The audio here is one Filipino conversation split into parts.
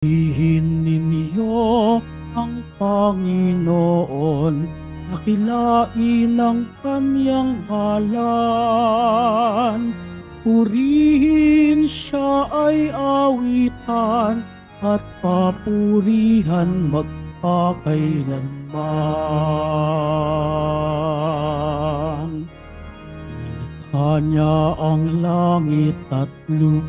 Ihin ninyo ang Panginoon, dakilain ang Kanyang ngalan. Purihin siya ay awitan at papurihan magpakailanman. Nilikha niya ang langit at lupa,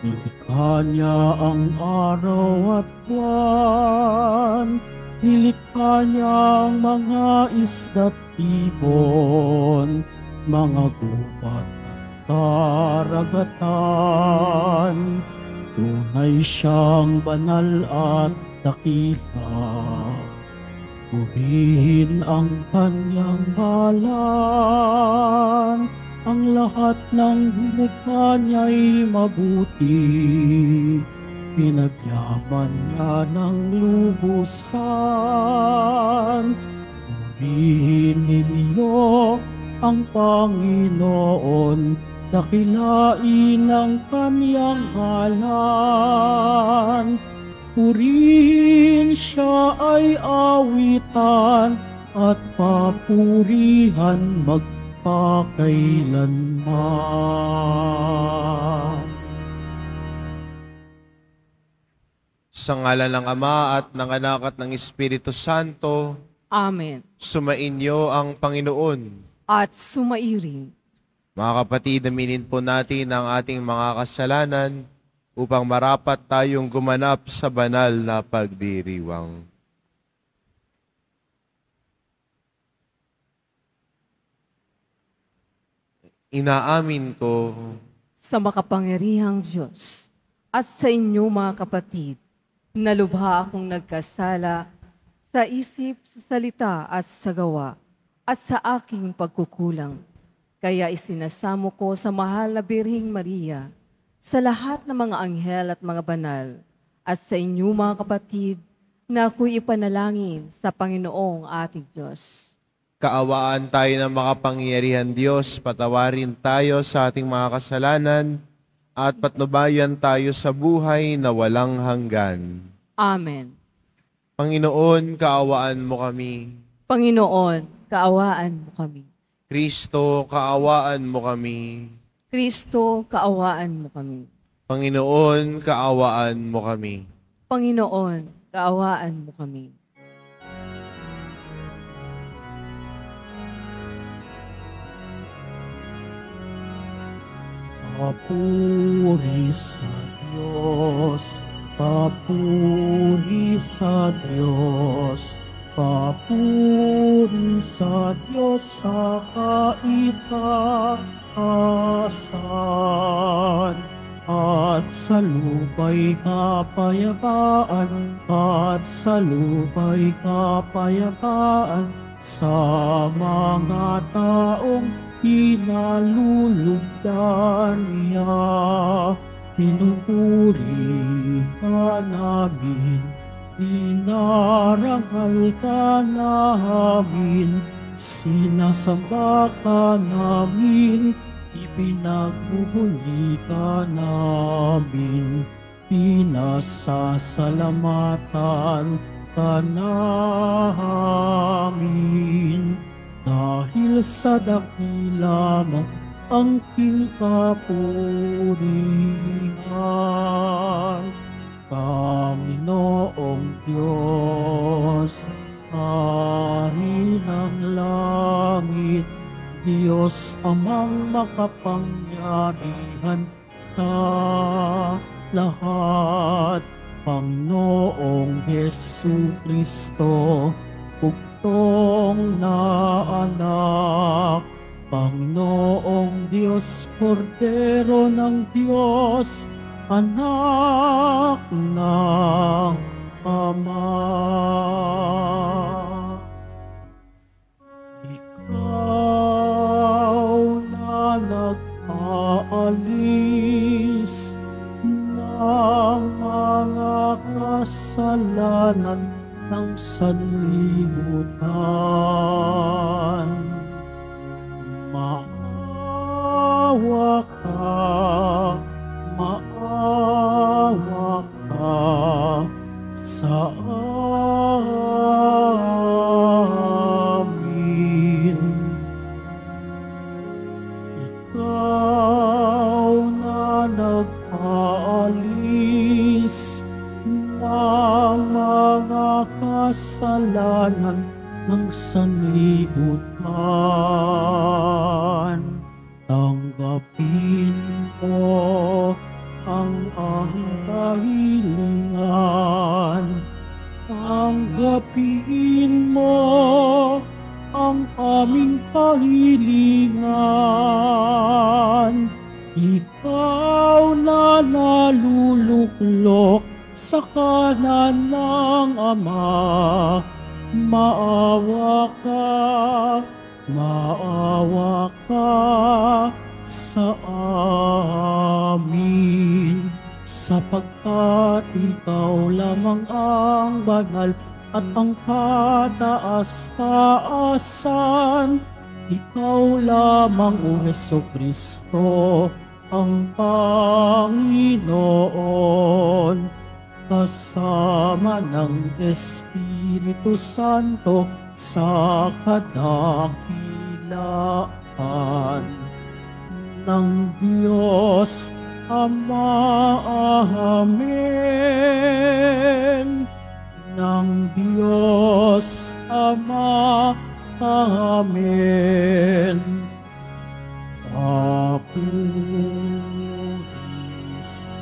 nilikha niya ang araw at buwan, nilikha niya ang mga isda't ibon, mga gubat at karagatan. Tunay siyang banal at dakila, purihin ang kanyang ngalan. Ang lahat ng lumikha niya'y mabuti, pinagyaman niya ng lubusan. Purihin ninyo ang Panginoon, dakilain ang Kanyang ngalan. Purihin siya ay awitan at papurihan magpakailanman. Sa ngalan ng Ama at ng Anak at ng Espiritu Santo. Amen. Sumainyo ang Panginoon. At sumairing. Mga kapatid, aminin po natin ang ating mga kasalanan upang marapat tayong gumanap sa banal na pagdiriwang. Inaamin ko Sa makapangyarihang Diyos at sa inyo mga kapatid, na lubha akong nagkasala sa isip, sa salita at sa gawa at sa aking pagkukulang. Kaya isinasamo ko sa mahal na Birheng Maria, sa lahat ng mga anghel at mga banal, at sa inyo mga kapatid, na ako'y ipanalangin sa Panginoong ating Diyos. kaawaan tayo ng makapangyarihan Diyos, patawarin tayo sa ating mga kasalanan, at patnubayan tayo sa buhay na walang hanggan. Amen. Panginoon, kaawaan mo kami. Panginoon, kaawaan mo kami. Kristo, kaawaan mo kami. Kristo, kaawaan mo kami. Panginoon, kaawaan mo kami. Panginoon, kaawaan mo kami. Papuri sa Diyos, papuri sa Diyos, papuri sa Diyos sa kaitaasan. At sa lupa'y kapayapaan, at sa lupa'y kapayapaan, sa mga taong pinalulugdan niya. Pinupuri ka namin, inarangal ka namin, sinasamba ka namin, ipinagbubuli ka namin, pinasasalamatan ka namin. Dahil sa dakila mong angking kapurihan, Panginoong Diyos, Hari ng langit, Diyos amang makapangyarihan sa lahat, Panginoong Jesucristo, bugtong na anak, Panginoong Diyos, Kordero ng Diyos, anak ng Ama. Ikaw na nag-aalis ng mga kasalanan ng sanlibutan, maawa ka, maawa kasalanan ng sanlibutan. Tanggapin mo ang kahilingan. Tanggapin mo ang aming kahilingan. Ikaw na naluluklok sa kanan ng Ama, maawa ka sa amin, sapagkat ikaw lamang ang banal at ang kataas-taasan. Ikaw lamang, O Hesukristo, ang Panginoon, kasama ng Espiritu Santo sa kadakilaan ng Diyos Ama. Amen. Ng Diyos Ama. Amen. Kapulis sa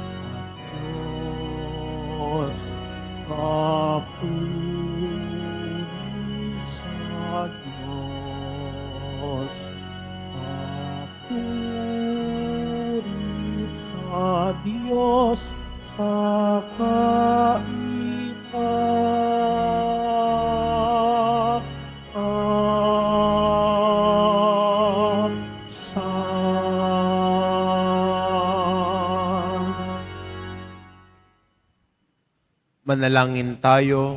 Diyos, kapulis sa Diyos, kapulis sa Diyos sa Manalangin tayo.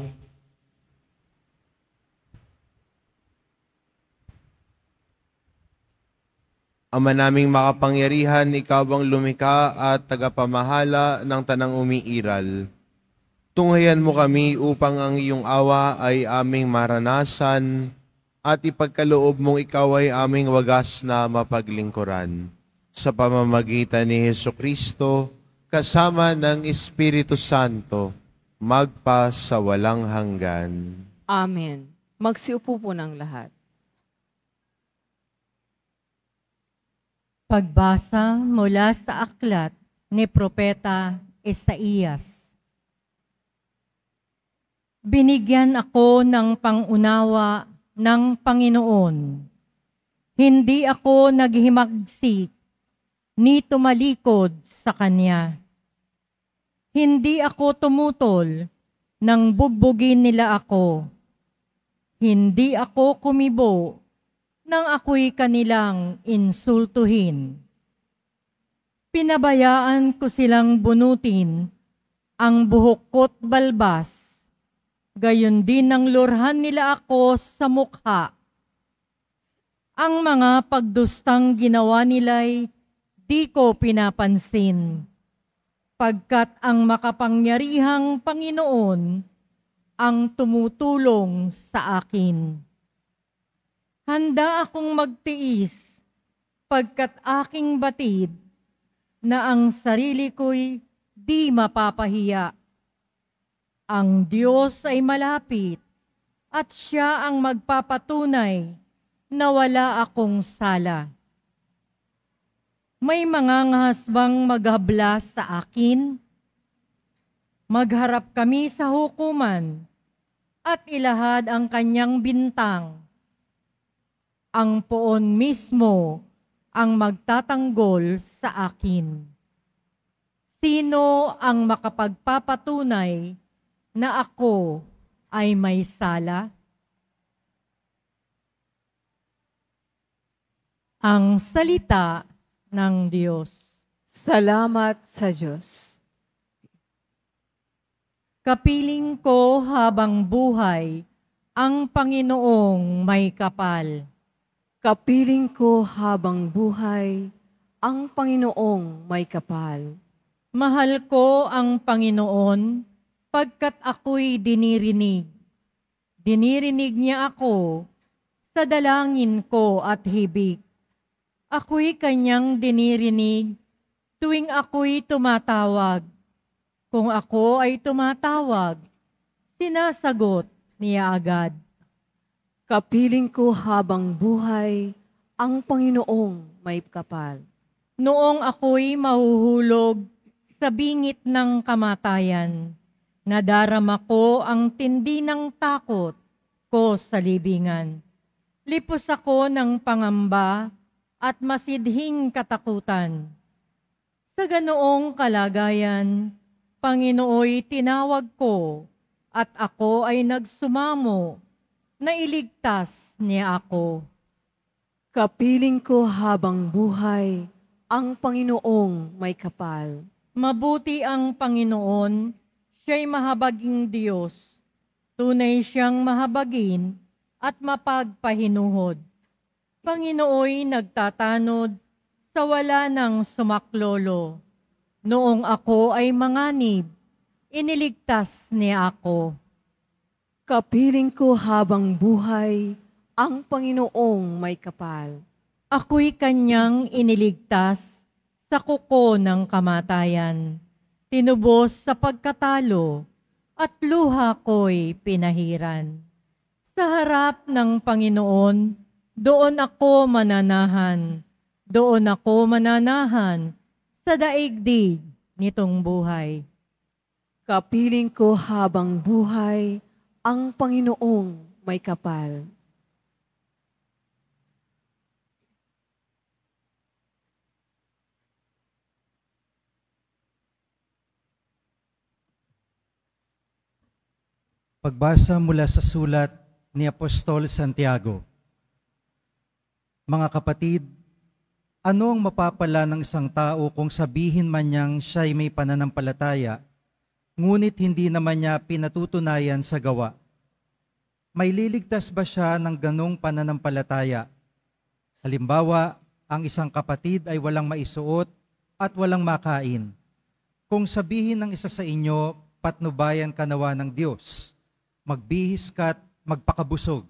Ama naming makapangyarihan, ikaw ang lumikha at tagapamahala ng tanang umiiral. Tunghayan mo kami upang ang iyong awa ay aming maranasan at ipagkaloob mong ikaw ay aming wagas na mapaglingkuran. Sa pamamagitan ni Hesukristo, kasama ng Espiritu Santo, magpa sa walang hanggan. Amen. Magsiupo po ng lahat. Pagbasa mula sa aklat ni Propeta Isaías. Binigyan ako ng pangunawa ng Panginoon. Hindi ako naghimagsik ni tumalikod sa Kanya. Hindi ako tumutol nang bugbugin nila ako. Hindi ako kumibo nang ako'y kanilang insultuhin. Pinabayaan ko silang bunutin ang buhok ko't balbas. Gayon din ang lurhan nila ako sa mukha. Ang mga pagdustang ginawa nila'y di ko pinapansin. Pagkat ang makapangyarihang Panginoon ang tumutulong sa akin. Handa akong magtiis, pagkat aking batid na ang sarili ko'y di mapapahiya. Ang Diyos ay malapit at Siya ang magpapatunay na wala akong sala. May mga ngahasbang maghabla sa akin. Magharap kami sa hukuman at ilahad ang kanyang bintang. Ang poon mismo ang magtatanggol sa akin. Sino ang makapagpapatunay na ako ay may sala? Ang salita ng Diyos. Salamat sa Diyos. Kapiling ko habang buhay ang Panginoong may kapal. Kapiling ko habang buhay ang Panginoong may kapal. Mahal ko ang Panginoon pagkat ako'y dinirinig. Dinirinig niya ako sa dalangin ko at hibik. Ako'y kanyang dinirinig tuwing ako'y tumatawag. Kung ako ay tumatawag, sinasagot niya agad. Kapiling ko habang buhay ang Panginoong may kapal. Noong ako'y mahuhulog sa bingit ng kamatayan, nadarama ko ang tindi ng takot ko sa libingan. Lipos ako ng pangamba at masidhing katakutan. Sa ganoong kalagayan, Panginooy tinawag ko at ako ay nagsumamo na iligtas niya ako. Kapiling ko habang buhay ang Panginoong may kapal. Mabuti ang Panginoon, siya'y mahabaging Diyos. Tunay siyang mahabagin at mapagpahinuhod. Panginooy nagtatanod sa wala ng sumaklolo. Noong ako ay manganib, iniligtas niya ako. Kapiling ko habang buhay ang Panginoong may kapal. Ako'y kanyang iniligtas sa kuko ng kamatayan. Tinubos sa pagkatalo at luha ko'y pinahiran. Sa harap ng Panginoon, doon ako mananahan. Doon ako mananahan sa daigdig nitong buhay. Kapiling ko habang buhay ang Panginoong may kapal. Pagbasa mula sa sulat ni Apostol Santiago. Mga kapatid, ano ang mapapala ng isang tao kung sabihin man niyang siya'y may pananampalataya, ngunit hindi naman niya pinatutunayan sa gawa? May liligtas ba siya ng ganong pananampalataya? Halimbawa, ang isang kapatid ay walang maisuot at walang makain. Kung sabihin ng isa sa inyo, patnubayan ka nawa ng Diyos, magbihis ka't magpakabusog,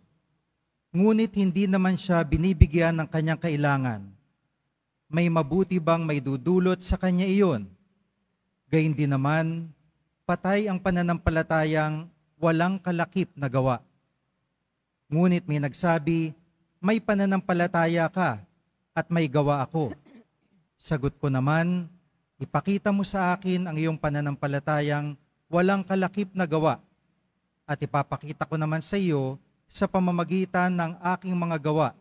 ngunit hindi naman siya binibigyan ng kanyang kailangan, may mabuti bang may dudulot sa kanya iyon? Gayun din naman, patay ang pananampalatayang walang kalakip na gawa. Ngunit may nagsabi, may pananampalataya ka at may gawa ako. Sagot ko naman, ipakita mo sa akin ang iyong pananampalatayang walang kalakip na gawa at ipapakita ko naman sa iyo sa pamamagitan ng aking mga gawa,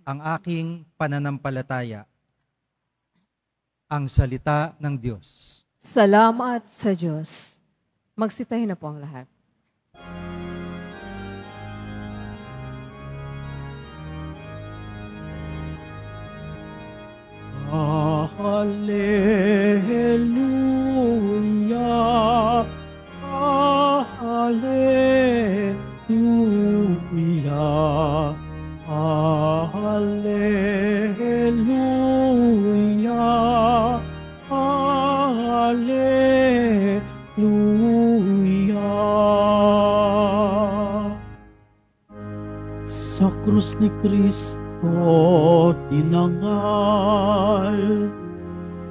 ang aking pananampalataya. Ang salita ng Diyos. Salamat sa Diyos. Magsitahin na po ang lahat. Hallelujah, hallelujah, hallelujah, hallelujah. Sa krus ni Kristo tinangal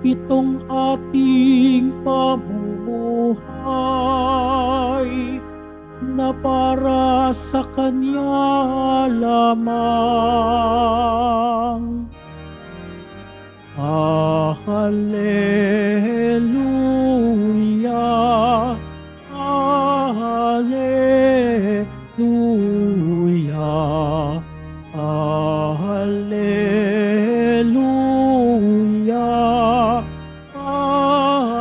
itong ating pamumuhay na para sa Kanya lamang. Hallelujah, hallelujah, hallelujah, hallelujah.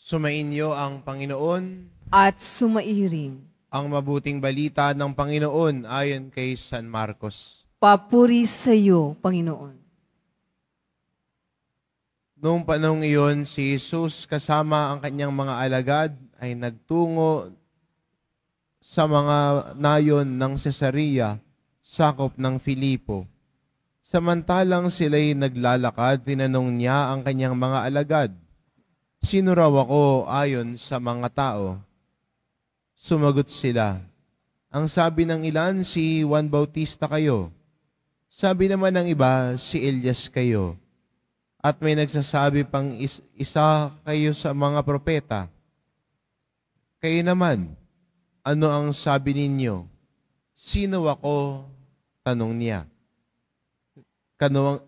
Sumainyo ang Panginoon. At sumairin. Ang mabuting balita ng Panginoon ayon kay San Marcos. Papuri sa iyo, Panginoon. Noong panahong iyon, si Jesus kasama ang kanyang mga alagad ay nagtungo sa mga nayon ng Cesarea, sakop ng Filipo. Samantalang sila'y naglalakad, tinanong niya ang kanyang mga alagad, "Sino raw ako ayon sa mga tao?" Sumagot sila, "Ang sabi ng ilan, si Juan Bautista kayo. Sabi naman ng iba, si Elias kayo. At may nagsasabi pang isa kayo sa mga propeta. Kayo naman, ano ang sabi ninyo? Sino ako? Tanong niya.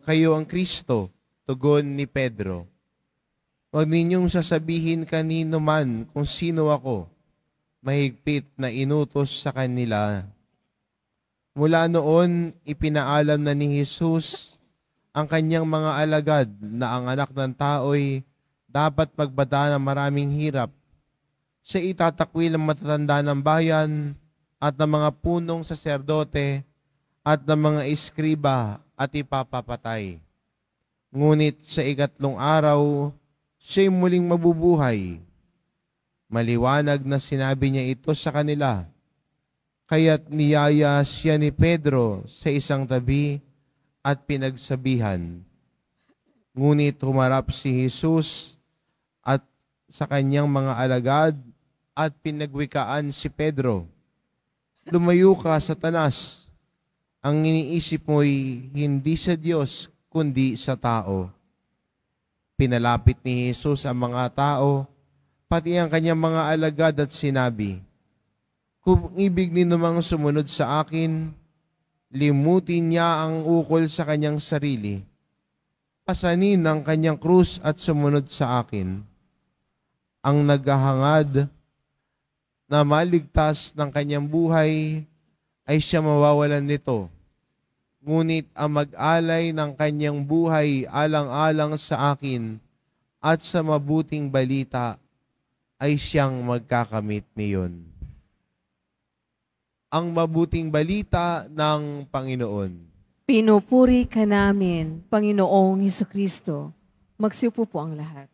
Kayo ang Kristo, tugon ni Pedro. Huwag ninyong sasabihin kanino man kung sino ako. Mahigpit na inutos sa kanila. Mula noon, ipinaalam na ni Jesus ang kanyang mga alagad na ang anak ng tao'y dapat magbada ng maraming hirap. Siya itatakwil ng matatanda ng bayan at ng mga punong saserdote at ng mga iskriba at ipapapatay. Ngunit sa ikatlong araw, siya'y muling mabubuhay. Maliwanag na sinabi niya ito sa kanila. Kaya't niyaya siya ni Pedro sa isang tabi at pinagsabihan. Ngunit humarap si Jesus at sa kanyang mga alagad at pinagwikaan si Pedro. Lumayo ka, Satanas. Ang iniisip mo'y hindi sa Diyos kundi sa tao. Pinalapit ni Jesus ang mga tao, pati ang kanyang mga alagad at sinabi, kung ibig ni namang sumunod sa akin, limutin niya ang ukol sa kanyang sarili. Pasanin ang kanyang krus at sumunod sa akin. Ang naghahangad na maligtas ng kanyang buhay ay siya mawawalan nito. Ngunit ang mag-alay ng kanyang buhay alang-alang sa akin at sa mabuting balita ay siyang magkakamit niyon. Ang mabuting balita ng Panginoon. Pinupuri ka namin, Panginoong Hesukristo. Magsiupo po ang lahat.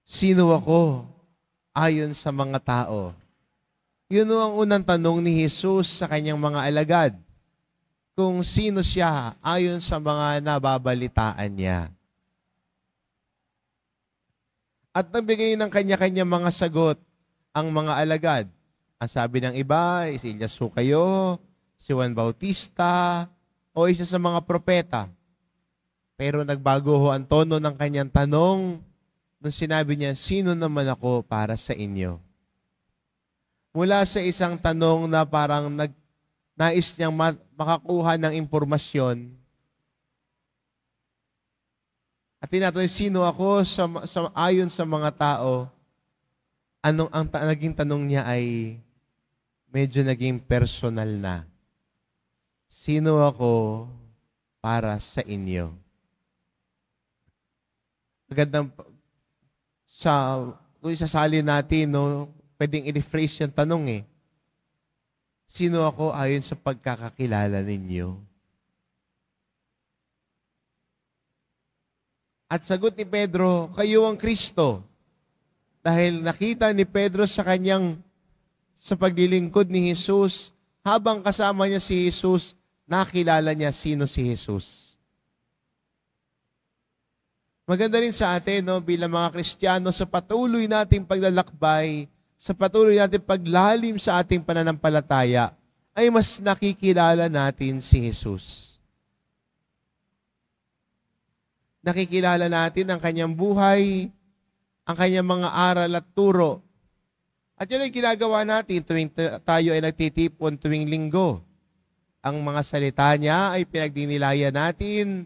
Sino ako ayon sa mga tao? Yun ang unang tanong ni Jesus sa kanyang mga alagad. Kung sino siya ayon sa mga nababalitaan niya. At nagbigay ng kanya-kanya mga sagot ang mga alagad. Ang sabi ng iba, si Elias kayo, si Juan Bautista, o isa sa mga propeta. Pero nagbago ho ang tono ng kanyang tanong nung sinabi niya, sino naman ako para sa inyo? Mula sa isang tanong na parang nais niyang makakuha ng impormasyon, at tinatanong, sino ako ayon sa mga tao, naging tanong niya ay medyo naging personal na. Sino ako para sa inyo? Magandang kung isasali natin, no, pwedeng i-rephrase yung tanong eh. Sino ako ayon sa pagkakakilala ninyo? At sagot ni Pedro, kayo ang Kristo. Dahil nakita ni Pedro sa paglilingkod ni Jesus, habang kasama niya si Jesus, nakilala niya sino si Jesus. Maganda rin sa atin, no, bilang mga Kristiyano, sa patuloy nating paglalakbay, sa patuloy nating paglalim sa ating pananampalataya, ay mas nakikilala natin si Jesus. Nakikilala natin ang kanyang buhay, ang kanyang mga aral at turo. At yun ay ginagawa natin tuwing tayo ay nagtitipon tuwing linggo. Ang mga salita niya ay pinagdinilayan natin,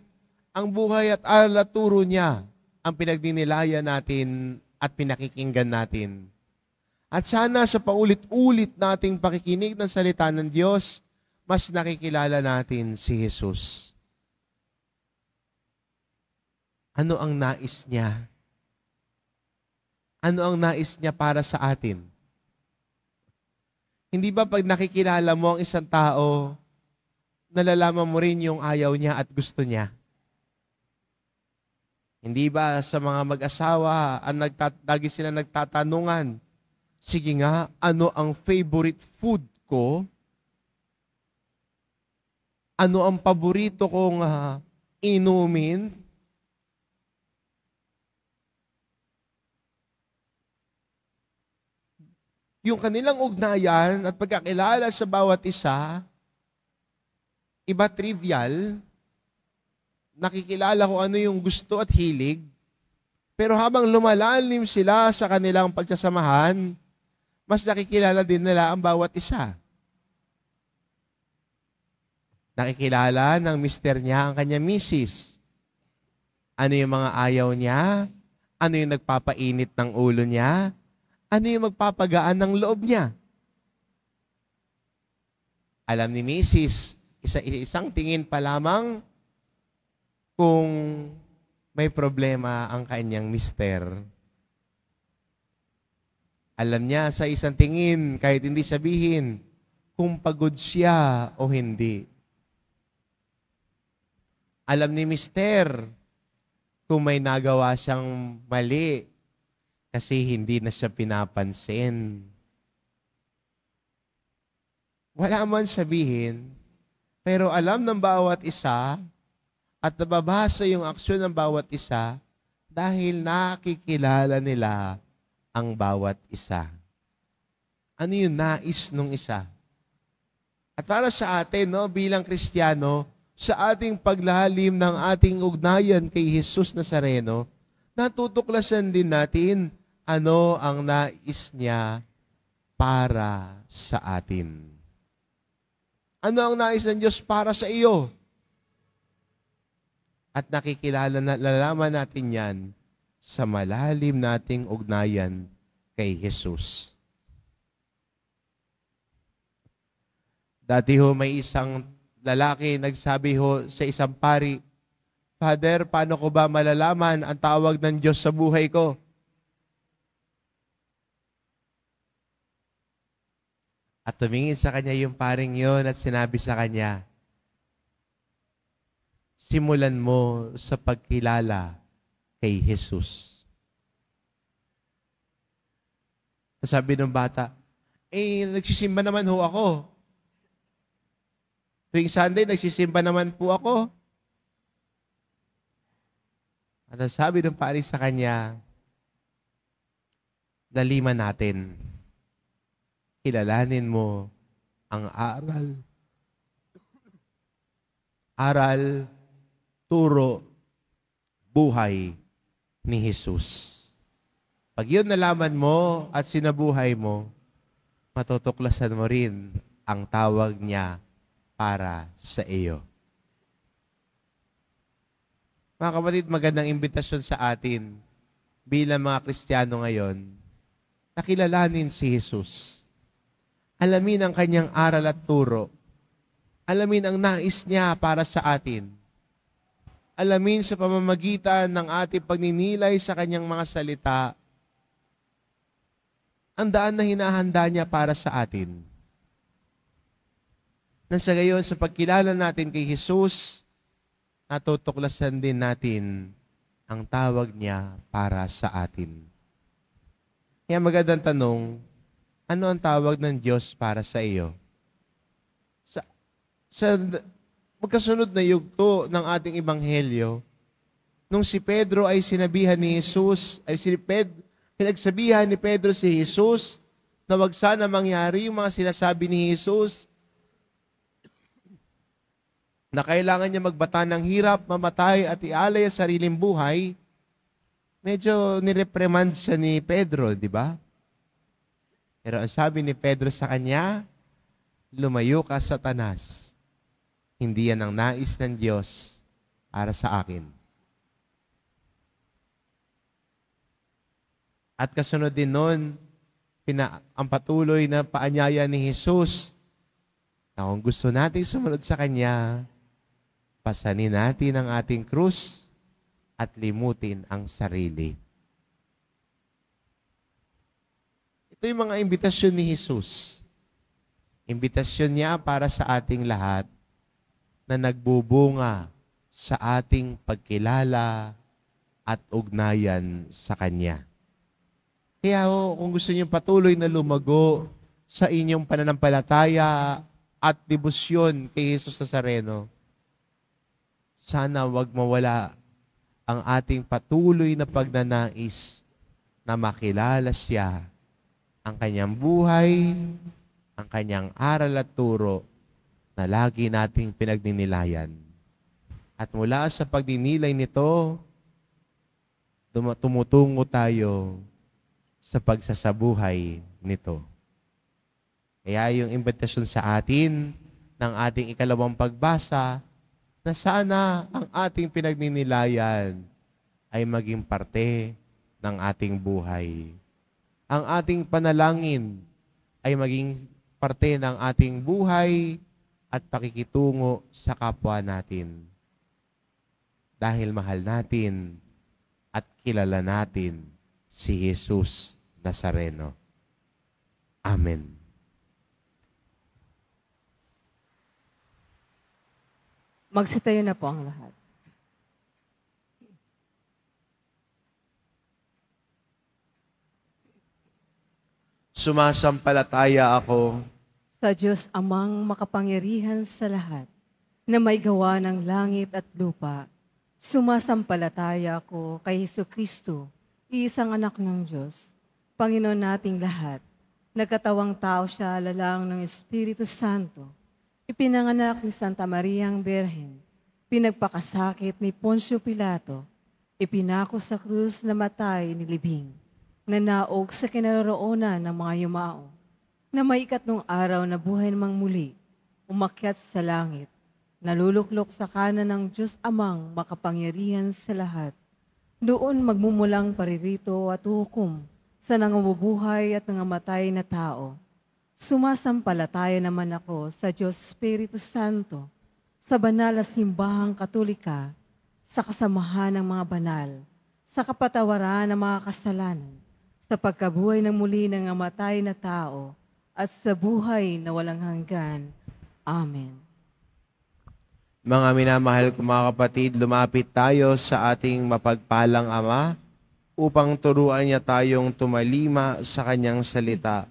ang buhay at aral at turo niya ang pinagdinilayan natin at pinakikinggan natin. At sana sa paulit-ulit nating pakikinig ng salita ng Diyos, mas nakikilala natin si Jesus. Ano ang nais niya? Ano ang nais niya para sa atin? Hindi ba pag nakikilala mo ang isang tao, nalalaman mo rin yung ayaw niya at gusto niya? Hindi ba sa mga mag-asawa, lagi sila nagtatanungan, sige nga, ano ang favorite food ko? Ano ang paborito kong inumin? yung kanilang ugnayan at pagkakilala sa bawat isa, iba trivial, nakikilala kung ano yung gusto at hilig, pero habang lumalalim sila sa kanilang pagsasamahan, mas nakikilala din nila ang bawat isa. Nakikilala ng mister niya ang kanya misis. Ano yung mga ayaw niya? Ano yung nagpapainit ng ulo niya? Ano yung magpapagaan ng loob niya? Alam ni misis, isang tingin pa lamang kung may problema ang kanyang mister. Alam niya sa isang tingin, kahit hindi sabihin, kung pagod siya o hindi. Alam ni mister kung may nagawa siyang mali kasi hindi na siya pinapansin. Wala man sabihin, pero alam ng bawat isa at nababasa yung aksyon ng bawat isa dahil nakikilala nila ang bawat isa. Ano yung nais nung isa? At para sa atin, no, bilang Kristiyano, sa ating paglalim ng ating ugnayan kay Jesus Nazareno, natutuklasan din natin ano ang nais niya para sa atin. Ano ang nais ng Diyos para sa iyo? At nalalaman natin yan sa malalim nating ugnayan kay Jesus. Dati ho may isang lalaki nagsabi ho sa isang pari, Father, paano ko ba malalaman ang tawag ng Diyos sa buhay ko? At tumingin sa kanya yung paring yon at sinabi sa kanya, simulan mo sa pagkilala kay Jesus. Sabi ng bata, nagsisimba naman ho ako. Tuwing Sunday, nagsisimba naman po ako. At sabi ng pari sa kanya, laliman natin. Kilalanin mo ang aral. Aral, turo, buhay ni Jesus. Pag yun nalaman mo at sinabuhay mo, matutuklasan mo rin ang tawag niya para sa iyo. Mga kapatid, magandang imbitasyon sa atin bilang mga Kristiyano ngayon na kilalanin si Jesus. Alamin ang kanyang aral at turo. Alamin ang nais niya para sa atin. Alamin sa pamamagitan ng ating pagninilay sa kanyang mga salita ang daan na hinahanda niya para sa atin. Nang sa gayon, sa pagkilala natin kay Jesus, natutuklasan din natin ang tawag niya para sa atin. Kaya magandang tanong, ano ang tawag ng Diyos para sa iyo? Sa magkasunod na yugto ng ating ebanghelyo, nung si Pedro ay sinabihan ni Jesus, pinagsabihan ni Pedro si Jesus na wag sana mangyari yung mga sinasabi ni Jesus na kailangan niya magbata ng hirap, mamatay at ialay ang sariling buhay, medyo nireprimand siya ni Pedro, di ba? Pero ang sabi ni Pedro sa kanya, lumayo ka, Satanas. Hindi yan ang nais ng Diyos para sa akin. At kasunod din nun, ang patuloy na paanyaya ni Jesus na kung gusto nating sumunod sa Kanya, pasanin natin ang ating krus at limutin ang sarili. Ito yung mga imbitasyon ni Jesus. Imbitasyon niya para sa ating lahat na nagbubunga sa ating pagkilala at ugnayan sa Kanya. Kaya kung gusto niyo patuloy na lumago sa inyong pananampalataya at debosyon kay Jesus Nazareno, sana wag mawala ang ating patuloy na pagnanais na makilala siya ang kanyang buhay, ang kanyang aral at turo na lagi nating pinagninilayan. At mula sa pagdinilay nito, tumutungo tayo sa pagsasabuhay nito. Kaya yung imbitasyon sa atin ng ating ikalawang pagbasa na sana ang ating pinagninilayan ay maging parte ng ating buhay. Ang ating panalangin ay maging parte ng ating buhay at pakikitungo sa kapwa natin. Dahil mahal natin at kilala natin si Jesus Nazareno. Amen. Magsitayo na po ang lahat. Sumasampalataya ako Sa Diyos amang makapangyarihan sa lahat, na may gawa ng langit at lupa, sumasampalataya ako kay Jesucristo, iisang anak ng Diyos, Panginoon nating lahat. Nagkatawang tao siya lalang ng Espiritu Santo. Ipinanganak ni Santa Mariang Birhen, pinagpakasakit ni Poncio Pilato, ipinako sa krus na matay ni libing, nanaog sa kinaroroonan ng mga yumao, na may ikatlong araw na buhay namang muli, umakyat sa langit, naluluklok sa kanan ng Diyos amang makapangyarihan sa lahat. Doon magmumulang paririto at hukom sa nangabubuhay at nangamatay na tao. Sumasampalataya naman ako sa Diyos Espiritu Santo, sa banal na simbahang katolika, sa kasamahan ng mga banal, sa kapatawaran ng mga kasalanan, sa pagkabuhay ng muli ng namatay na tao, at sa buhay na walang hanggan. Amen. Mga minamahal ko mga kapatid, lumapit tayo sa ating mapagpalang Ama upang turuan niya tayong tumalima sa kanyang salita,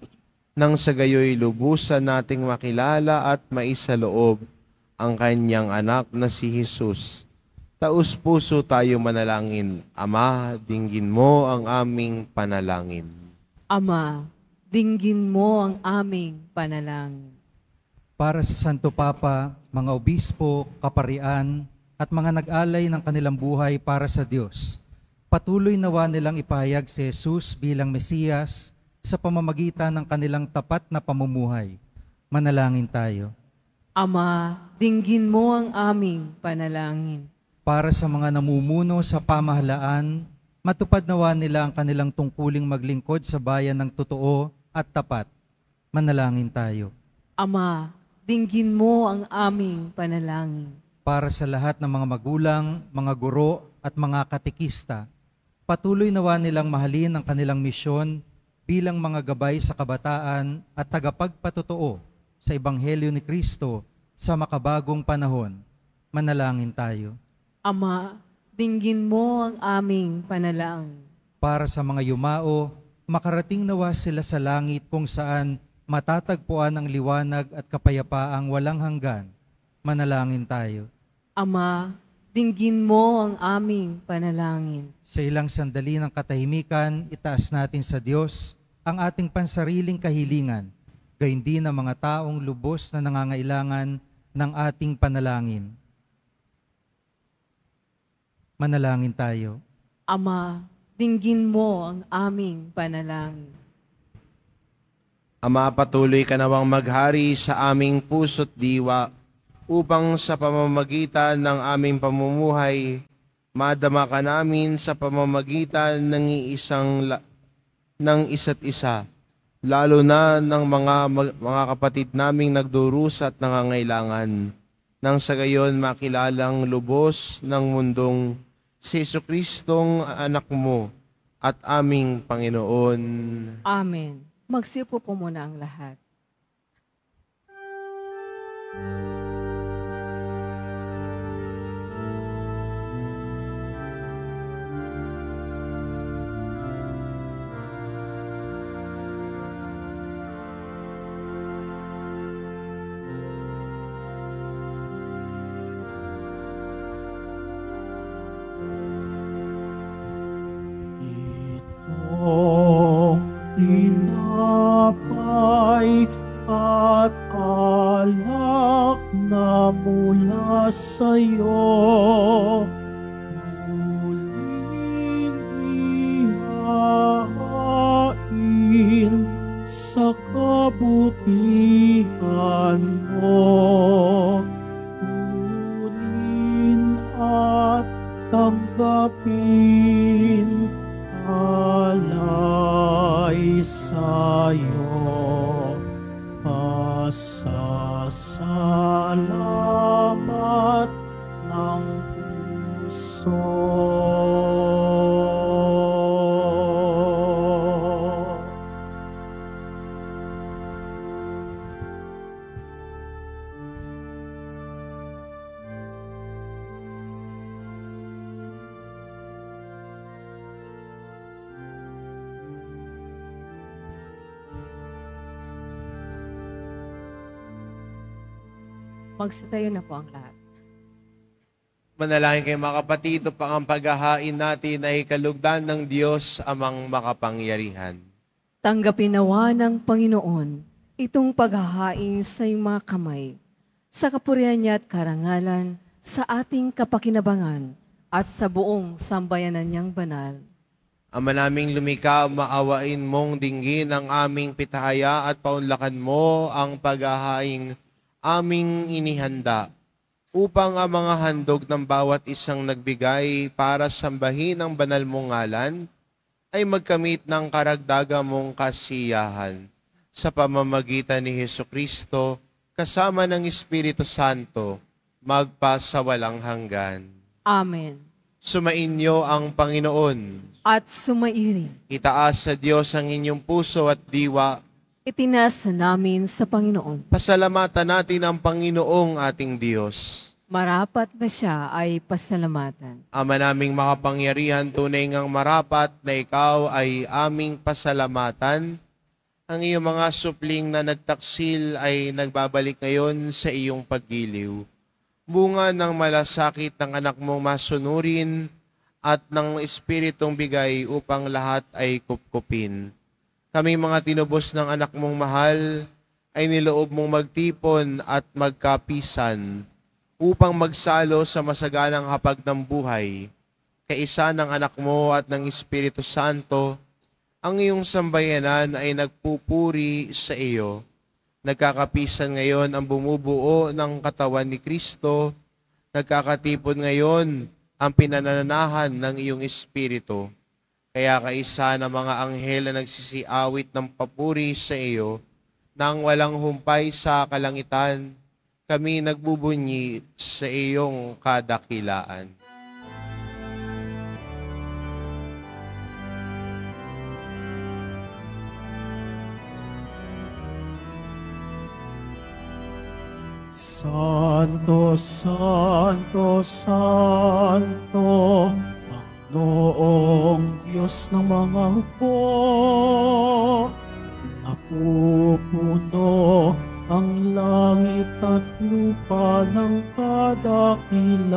nang sa gayoy lubusan nating makilala at maisaloob ang kanyang anak na si Jesus. Taus-puso tayo manalangin. Ama, dinggin mo ang aming panalangin. Ama, dinggin mo ang aming panalangin. Para sa Santo Papa, mga obispo, kaparian, at mga nag-alay ng kanilang buhay para sa Diyos, patuloy nawa nilang ipahayag si Jesus bilang Mesiyas sa pamamagitan ng kanilang tapat na pamumuhay. Manalangin tayo. Ama, dinggin mo ang aming panalangin. Para sa mga namumuno sa pamahalaan, matupad nawa nila ang kanilang tungkuling maglingkod sa bayan ng totoo at tapat. Manalangin tayo. Ama, dinggin mo ang aming panalangin. Para sa lahat ng mga magulang, mga guro at mga katekista, patuloy nawa nilang mahalin ang kanilang misyon bilang mga gabay sa kabataan at tagapagpatotoo sa Ebanghelyo ni Kristo sa makabagong panahon. Manalangin tayo. Ama, dinggin mo ang aming panalangin. Para sa mga yumao, makarating nawa sila sa langit kung saan matatagpuan ang liwanag at kapayapaang walang hanggan. Manalangin tayo. Ama, dinggin mo ang aming panalangin. Sa ilang sandali ng katahimikan, itaas natin sa Diyos ang ating pansariling kahilingan, gayon din ang mga taong lubos na nangangailangan ng ating panalangin. Manalangin tayo. Ama, dinggin mo ang aming panalangin. Ama, patuloy ka nawang maghari sa aming puso't diwa upang sa pamamagitan ng aming pamumuhay, madama ka namin sa pamamagitan ng isa't isa, lalo na ng mga kapatid naming nagdurusa at nangangailangan, nang sa gayon makilalang lubos ng mundong si Jesucristong anak mo at aming Panginoon. Amen. Magsiupo po muna ang lahat. Itong tinapay at alak na mula sa'yo. Muling ihahain sa kabutihan mo. Kunin at tanggapin alay sa'yo. Pasasalamat ng puso. Magsitayo na po ang lahat. Manalangin kayo mga kapatid, ito pang ang paghahain natin ay kalugdan ng Diyos amang makapangyarihan. Tanggapin nawa ng Panginoon itong paghahain sa iyong mga kamay, sa kapurihan niya at karangalan, sa ating kapakinabangan, at sa buong sambayanan niyang banal. Ama naming lumikha, maawain mong dinggin ang aming pitahaya at paunlakan mo ang paghahaing aming inihanda upang ang mga handog ng bawat isang nagbigay para sambahin ang banal mong ngalan ay magkamit ng karagdagang mong kasiyahan sa pamamagitan ni Hesukristo kasama ng Espiritu Santo magpasawalang hanggan. Amen. Sumainyo ang Panginoon. At sumairin, Itaas sa Diyos ang inyong puso at diwa. itinas namin sa Panginoon. Pasalamatan natin ang Panginoong ating Diyos. Marapat na siya ay pasalamatan. Ama naming makapangyarihan, tunay ngang marapat na ikaw ay aming pasalamatan. Ang iyong mga supling na nagtaksil ay nagbabalik ngayon sa iyong paggiliw. Bunga ng malasakit ng anak mong masunurin at ng Espiritong bigay upang lahat ay kupkupin. Kami mga tinubos ng anak mong mahal ay niloob mong magtipon at magkapisan upang magsalo sa masaganang hapag ng buhay. Kaisa ng anak mo at ng Espiritu Santo, ang iyong sambayanan ay nagpupuri sa iyo. Nagkakapisan ngayon ang bumubuo ng katawan ni Kristo. Nagkakatipon ngayon ang pinananahan ng iyong Espiritu. Kaya kaisa ng mga anghel na nagsisiawit ng papuri sa iyo, nang walang humpay sa kalangitan, kami nagbubunyi sa iyong kadakilaan. Santo, Santo, Santo, Panginoong Diyos ng mga hukbo, napupuno ang langit at lupa ng kadakilaan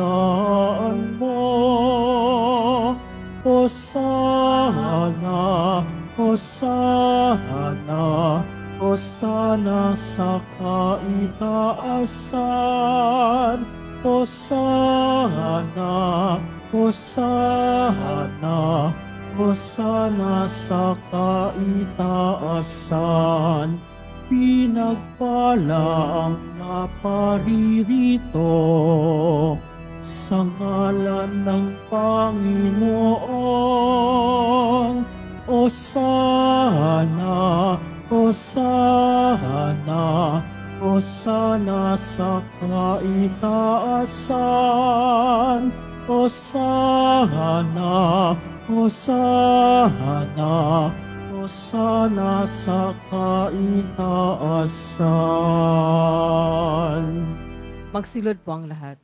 mo. Hosana, Hosana, Hosana sa kaitaasan. Hosana, Hosana, Hosana sa kaitaasan. Pinagpala ang naparirito sa ngalan ng Panginoon. Hosana, Hosana, Hosana sa kaitaasan. Hosana, Hosana, Hosana sa kaitaasan. Magsilod po ang lahat.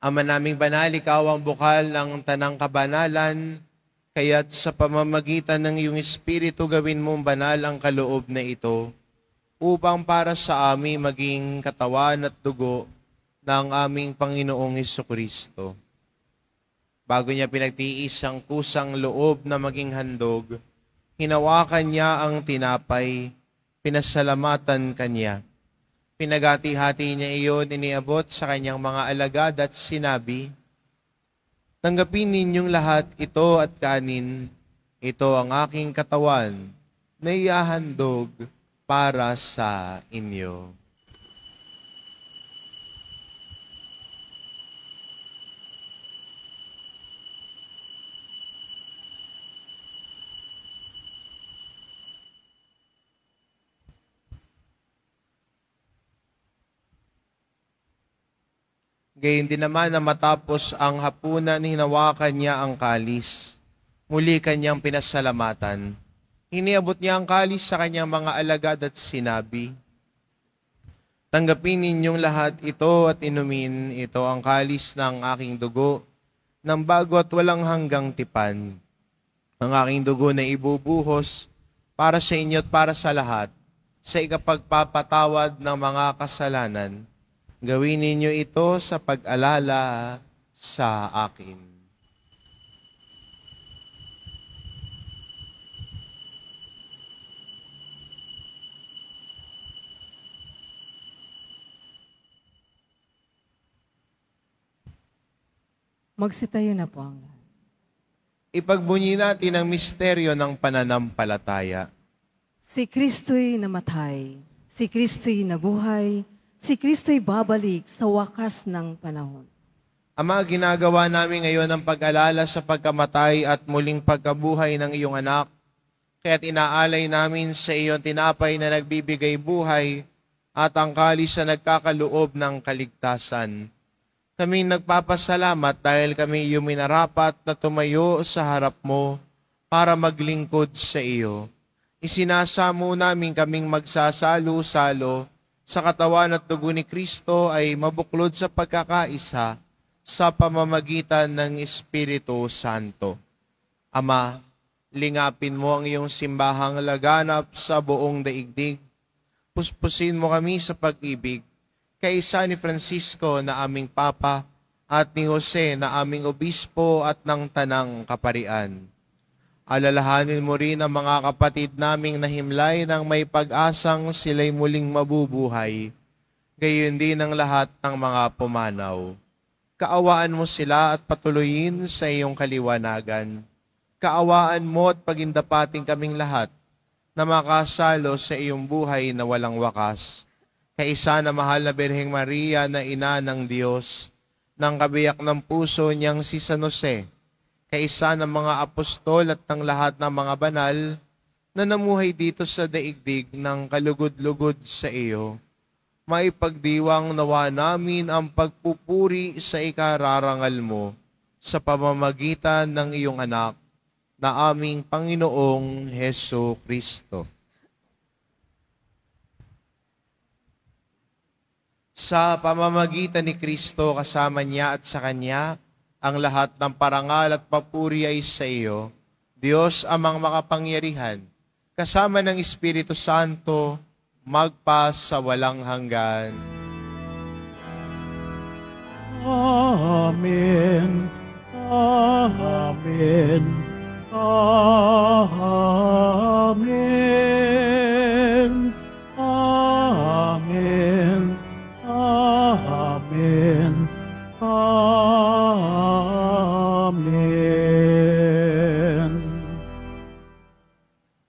Ama naming banal, ikaw ang bukal ng tanang kabanalan, kaya't sa pamamagitan ng iyong Espiritu gawin mong banal ang kaloob na ito, upang para sa amin maging katawan at dugo ng aming Panginoong Hesukristo. Bago niya pinagtiis ang kusang loob na maging handog, hinawakan niya ang tinapay, pinasalamatan kanya. Pinagati-hati niya iyon, iniabot sa kanyang mga alagad at sinabi, "Tanggapin ninyong lahat ito at kanin. Ito ang aking katawan na ihahandog para sa inyo." Gayon din naman na matapos ang hapunan, hinawakan niya ang kalis. Muli kanyang pinasalamatan. Iniabot niya ang kalis sa kanyang mga alagad at sinabi, "Tanggapin ninyong lahat ito at inumin. Ito ang kalis ng aking dugo, ng bago at walang hanggang tipan. Ang aking dugo na ibubuhos para sa inyo at para sa lahat, sa ikapagpapatawad ng mga kasalanan. Gawin ninyo ito sa pag-alala sa akin." Magsitayo na po ang lahat. Ipagbunyi natin ang misteryo ng pananampalataya. Si Kristo'y namatay, si Kristo'y nabuhay, si Kristo'y babalik sa wakas ng panahon. Ama, ginagawa namin ngayon ang pag-alala sa pagkamatay at muling pagkabuhay ng iyong anak, kaya't inaalay namin sa iyong tinapay na nagbibigay buhay at ang kalis na nagkakaloob ng kaligtasan. Kami nagpapasalamat dahil kami iyong minarapat na tumayo sa harap mo para maglingkod sa iyo. Isinasamo namin kaming magsasalo-salo sa katawan at dugo ni Kristo ay mabuklod sa pagkakaisa sa pamamagitan ng Espiritu Santo. Ama, lingapin mo ang iyong simbahang laganap sa buong daigdig. Puspusin mo kami sa pag-ibig, kaisa ni Francisco na aming Papa at ni Jose na aming Obispo at ng Tanang Kaparian. Alalahanin mo rin ang mga kapatid naming nahimlay ng may pag-asang sila'y muling mabubuhay, gayon din ang lahat ng mga pumanaw. Kaawaan mo sila at patuloyin sa iyong kaliwanagan. Kaawaan mo at pagindapating kaming lahat na makasalo sa iyong buhay na walang wakas. Kaisa na mahal na Birheng Maria na ina ng Diyos, ng kabiyak ng puso niyang si San Jose, kaisa ng mga apostol at ng lahat ng mga banal na namuhay dito sa daigdig ng kalugod-lugod sa iyo, maipagdiwang nawa namin ang pagpupuri sa ikararangal mo sa pamamagitan ng iyong anak na aming Panginoong Heso Kristo. Sa pamamagitan ni Kristo, kasama niya at sa Kanya, ang lahat ng parangal at papuri ay sa iyo, Diyos amang makapangyarihan, kasama ng Espiritu Santo, magpa sa walang hanggan. Amen. Amen. Amen. Amen. Amen. Amen.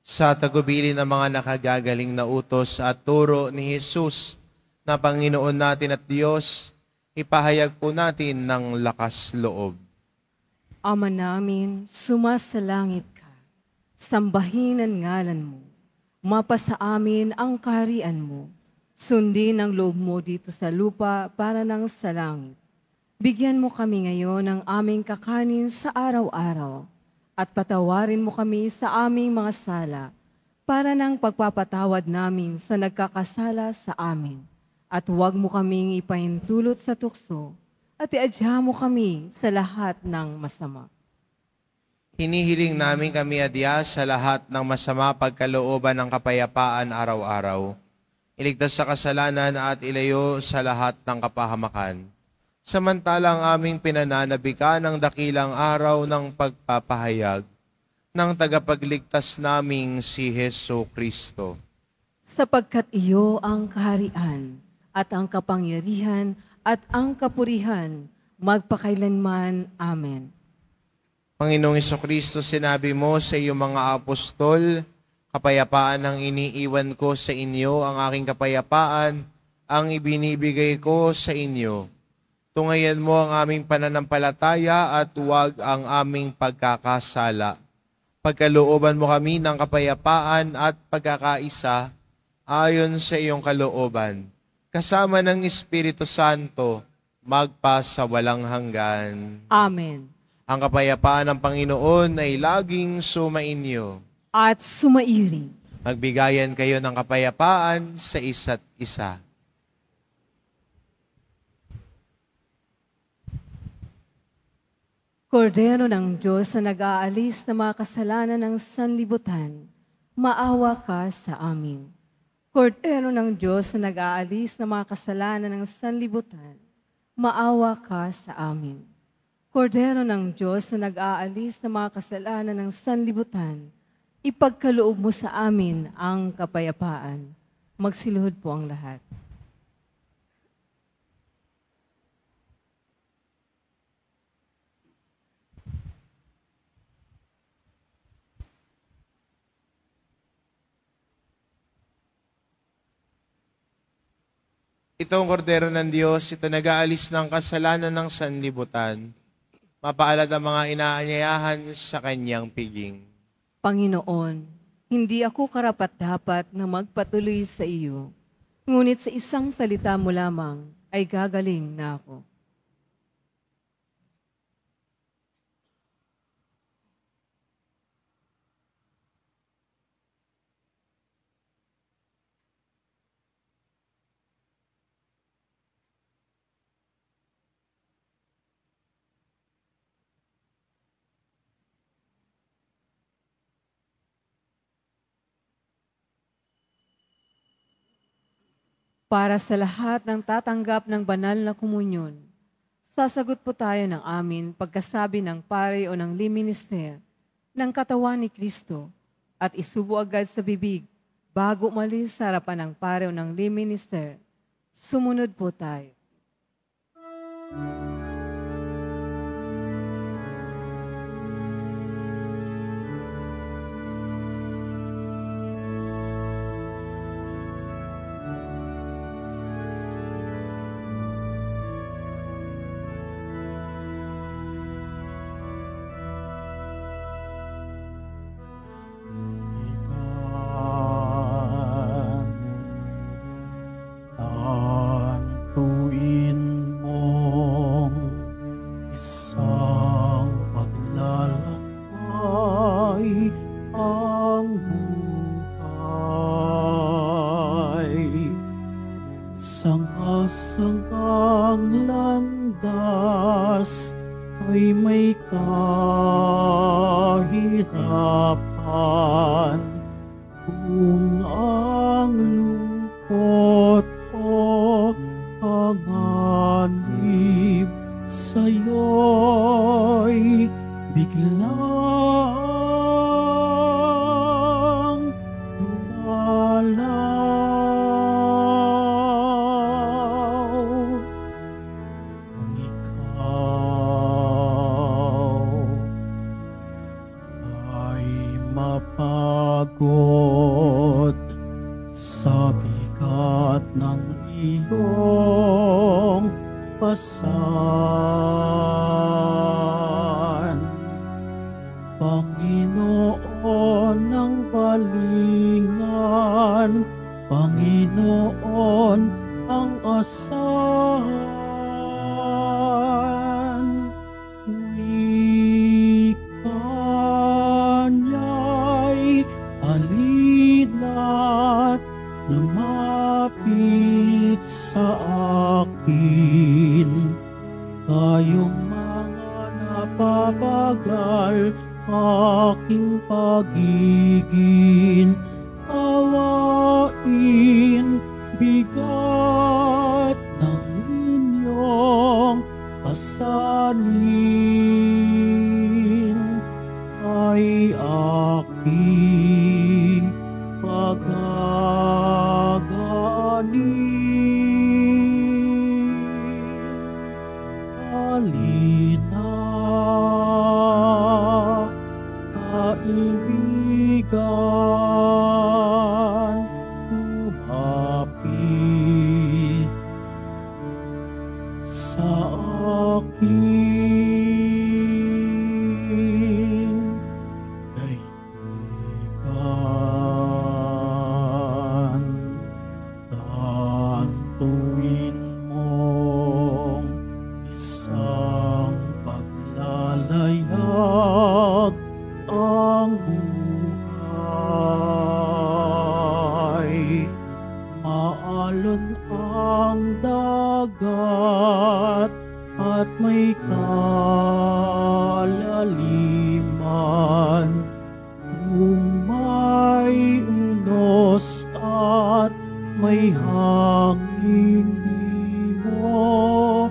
Sa tagubilin ng mga nakagagaling na utos at turo ni Jesus na Panginoon natin at Diyos, ipahayag po natin ng lakas loob. Ama namin, sumasalangit ka. Sambahin ang ngalan mo. Mapasa amin ang kaharian mo. Sundin ang loob mo dito sa lupa para ng sa langit. Bigyan mo kami ngayon ng aming kakanin sa araw-araw at patawarin mo kami sa aming mga sala para ng pagpapatawad namin sa nagkakasala sa amin. At huwag mo kaming ipahintulot sa tukso at iadya mo kami sa lahat ng masama. Hinihiling namin kami adya sa lahat ng masama pagkalooban ng kapayapaan araw-araw. Iligtas sa kasalanan at ilayo sa lahat ng kapahamakan. samantalang aming pinananabikan ng dakilang araw ng pagpapahayag ng tagapagligtas naming si Heso Kristo. Sapagkat iyo ang kaharian at ang kapangyarihan at ang kapurihan magpakailanman. Amen. Panginoong Kristo, sinabi mo sa iyong mga apostol, kapayapaan ang iniiwan ko sa inyo, ang aking kapayapaan ang ibinibigay ko sa inyo. Tungayan mo ang aming pananampalataya at huwag ang aming pagkakasala. Pagkalooban mo kami ng kapayapaan at pagkakaisa ayon sa iyong kalooban, kasama ng Espiritu Santo, magpa sa walang hanggan. Amen. Ang kapayapaan ng Panginoon ay laging sumainyo. At sumairi. Magbigayan kayo ng kapayapaan sa isa't isa. Kordero ng Diyos na nag-aalis ng mga kasalanan ng sanlibutan, maawa ka sa amin. Kordero ng Diyos na nag-aalis ng mga kasalanan ng sanlibutan, maawa ka sa amin. Kordero ng Diyos na nag-aalis ng mga kasalanan ng sanlibutan, ipagkaloob mo sa amin ang kapayapaan. Magsiluhod po ang lahat. Itong kordero ng Diyos, ito nag-aalis ng kasalanan ng sanlibutan. Mapaalad ang mga inaanyayahan sa kanyang piging. Panginoon, hindi ako karapat-dapat na magpatuloy sa iyo, ngunit sa isang salita mo lamang ay gagaling na ako. Para sa lahat ng tatanggap ng banal na komunyon, sasagot po tayo ng amin pagkasabi ng pare o ng liminister ng katawan ni Kristo at isubo agad sa bibig bago umalis sa harapan ng pare o ng liminister. Sumunod po tayo. Sangasangang landas ay may kahirapan, kung ang lungkot o panganib sa'yo'y biglang lumalaw. Kung ikaw ay mapagod sa bigat ng iyong pasan, Panginoon ng balingan, Panginoon ang asahan. Wika niya'y halina't lumapit sa akin. Kayong mga napapagal aking pagiging, awain bigat ng inyong lumapit sa akin, kaibigan. Tantuin mong isang paglalayag ang buhay. Maalon ang dagat at may kalaliman. Kung may unos at may hangin, di mo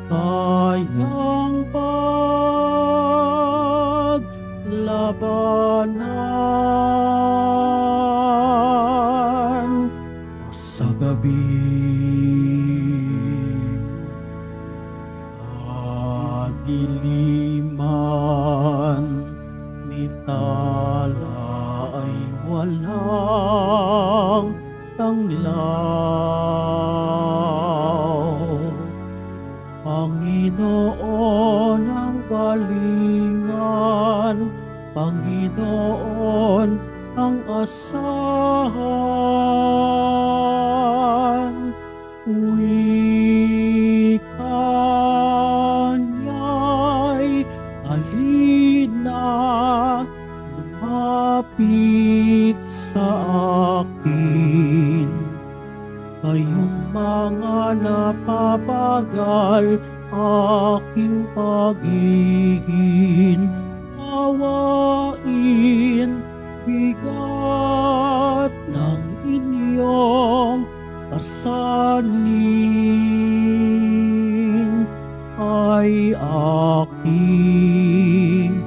kayang paglabanan. O sa gabing kadiliman, nitala ay walang tanglaw. Panginoon ang balingan, Panginoon ang asahan. Wika niya'y halina, lumapit sa akin. Kayong mga napapagal, aking pagiging awain. Bigat ng inyong pasanin ay aking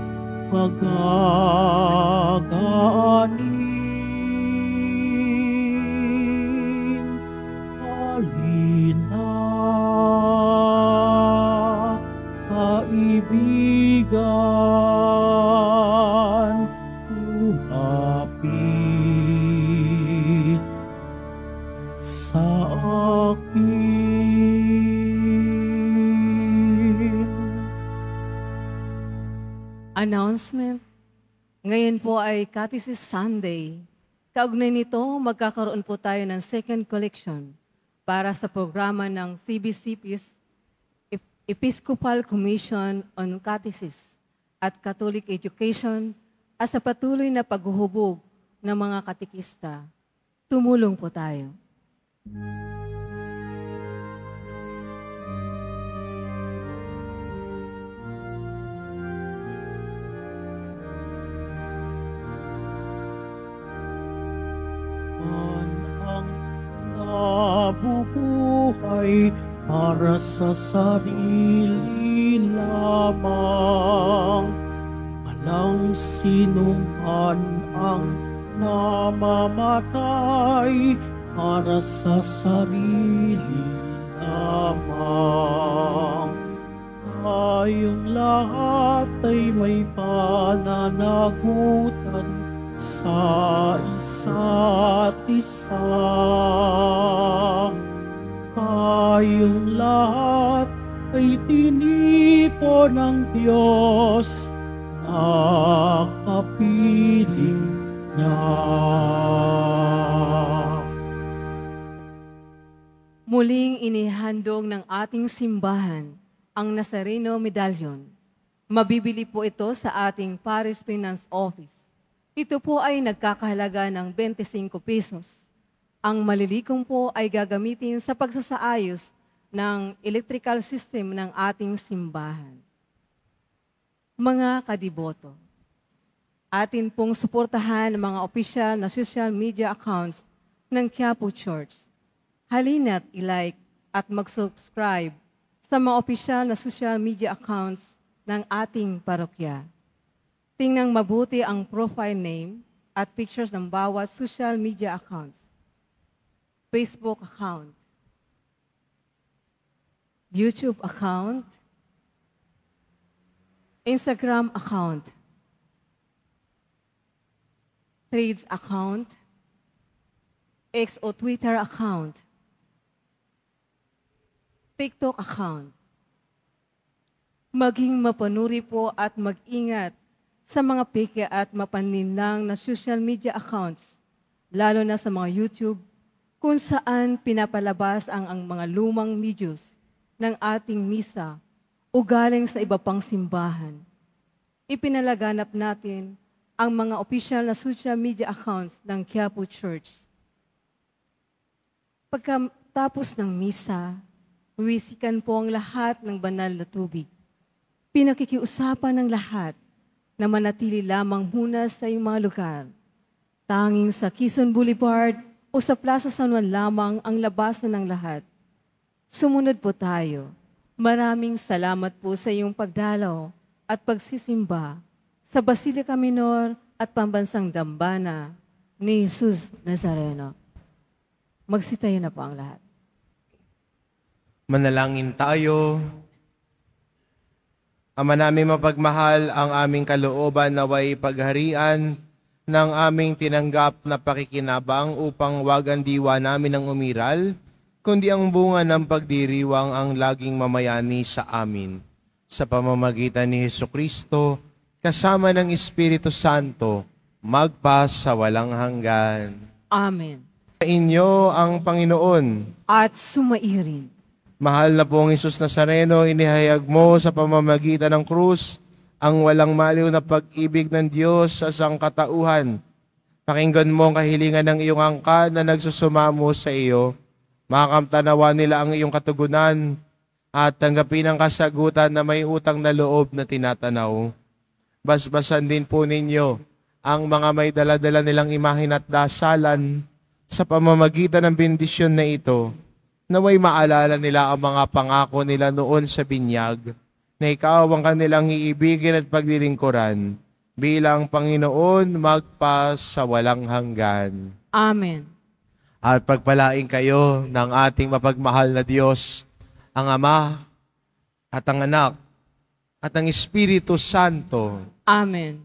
pagagaanin. Halina, kaibigan, lumapit sa akin. Announcement. Ngayon po ay Catechist Sunday. Kaugnay nito, magkakaroon po tayo ng second collection para sa programa ng CBCP's Episcopal Commission on Catechist at Catholic Education at sa patuloy na paghuhubog ng mga katekista. Tumulong po tayo. Ang nabubuhay para sa sarili lamang, walang sinuman ang namamatay para sa sarili lamang. Tayong lahat ay may pananagutan sa isa't isa. Tayong lahat ay tinipo ng Diyos na kapiling niya. Muling inihandog ng ating simbahan ang Nazareno Medallion. Mabibili po ito sa ating Parish Finance Office. Ito po ay nagkakahalaga ng 25 pesos. Ang malilikong po ay gagamitin sa pagsasaayos ng electrical system ng ating simbahan. Mga kadiboto, atin pong suportahan ang mga opisyal na social media accounts ng Quiapo Church. Halina't i-like at mag-subscribe sa mga opisyal na social media accounts ng ating parokya. Tingnan mabuti ang profile name at pictures ng bawat social media accounts. Facebook account, YouTube account, Instagram account, Threads account, X o Twitter account, TikTok account. Maging mapanuri po at mag-ingat sa mga peke at mapaninlang na social media accounts, lalo na sa mga YouTube, kung saan pinapalabas ang mga lumang videos ng ating misa o galing sa iba pang simbahan. Ipinalaganap natin ang mga official na social media accounts ng Quiapo Church. Pagkatapos ng misa, wisikan po ang lahat ng banal na tubig. Pinakikiusapan ng lahat na manatili lamang muna sa iyong mga lugar. Tanging sa Quezon Boulevard o sa Plaza San Juan lamang ang labasan ng lahat. Sumunod po tayo. Maraming salamat po sa iyong pagdalaw at pagsisimba sa Basilica Minor at Pambansang Dambana ni Jesus Nazareno. Magsitayo na po ang lahat. Manalangin tayo. Ama namin mapagmahal, ang aming kalooban naway pagharian ng aming tinanggap na pakikinabang upang wag ang diwa namin ang umiral, kundi ang bunga ng pagdiriwang ang laging mamayani sa amin. Sa pamamagitan ni Hesukristo, kasama ng Espiritu Santo, magpa sa walang hanggan. Amen. Sa inyo ang Panginoon. At sumairin. Mahal na pong Jesus Nazareno, inihayag mo sa pamamagitan ng krus ang walang maliw na pag-ibig ng Diyos sa sangkatauhan. Pakinggan mo ang kahilingan ng iyong angkan na nagsusumamo sa iyo. Makakamtanawa nila ang iyong katugunan at tanggapin ang kasagutan na may utang na loob na tinatanaw. Basbasan din po ninyo ang mga may daladala nilang imahin at dasalan sa pamamagitan ng bendisyon na ito. Naway maalala nila ang mga pangako nila noon sa binyag, na ikaw ang kanilang iibigin at paglilingkuran bilang Panginoon magpa sa walang hanggan. Amen. At pagpalain kayo ng ating mapagmahal na Diyos, ang Ama at ang Anak at ang Espiritu Santo. Amen.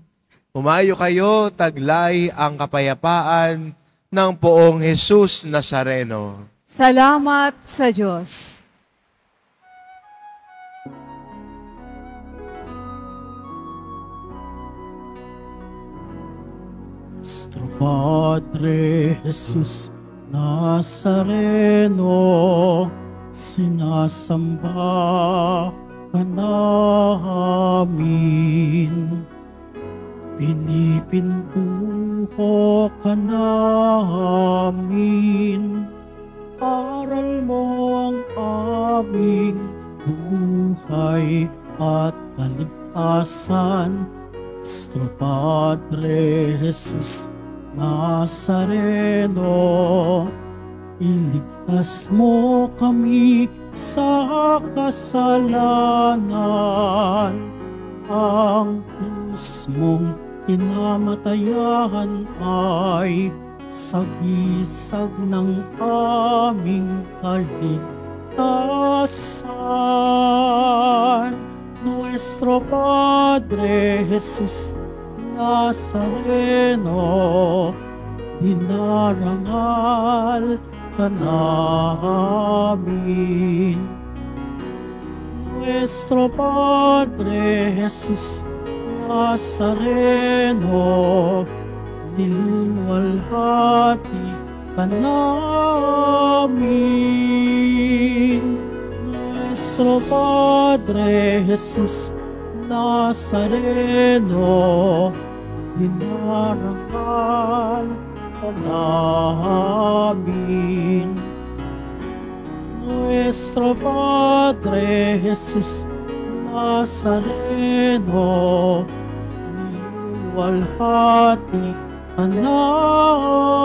Humayo kayo, taglay ang kapayapaan ng poong Jesus Nazareno. Salamat sa Diyos. Nuestro Padre Jesus Nazareno, sinasamba ka namin. Pinipintuho ka namin. Aral mo ang aming buhay at kaligtasan. Nuestro Padre Jesus Nazareno, iligtas mo kami sa kasalanan. Ang krus mong kinamatayan ay sagisag ng aming kaligtasan. Nuestro Padre Jesus Nazareno, dinarangal ka namin. Nuestro Padre Jesus Nazareno, niluluwalhati ka namin. Nuestro Padre Jesus Nazareno, dinarangal ka namin. Nuestro Padre Jesus Nazareno, niluluwalhati ka namin.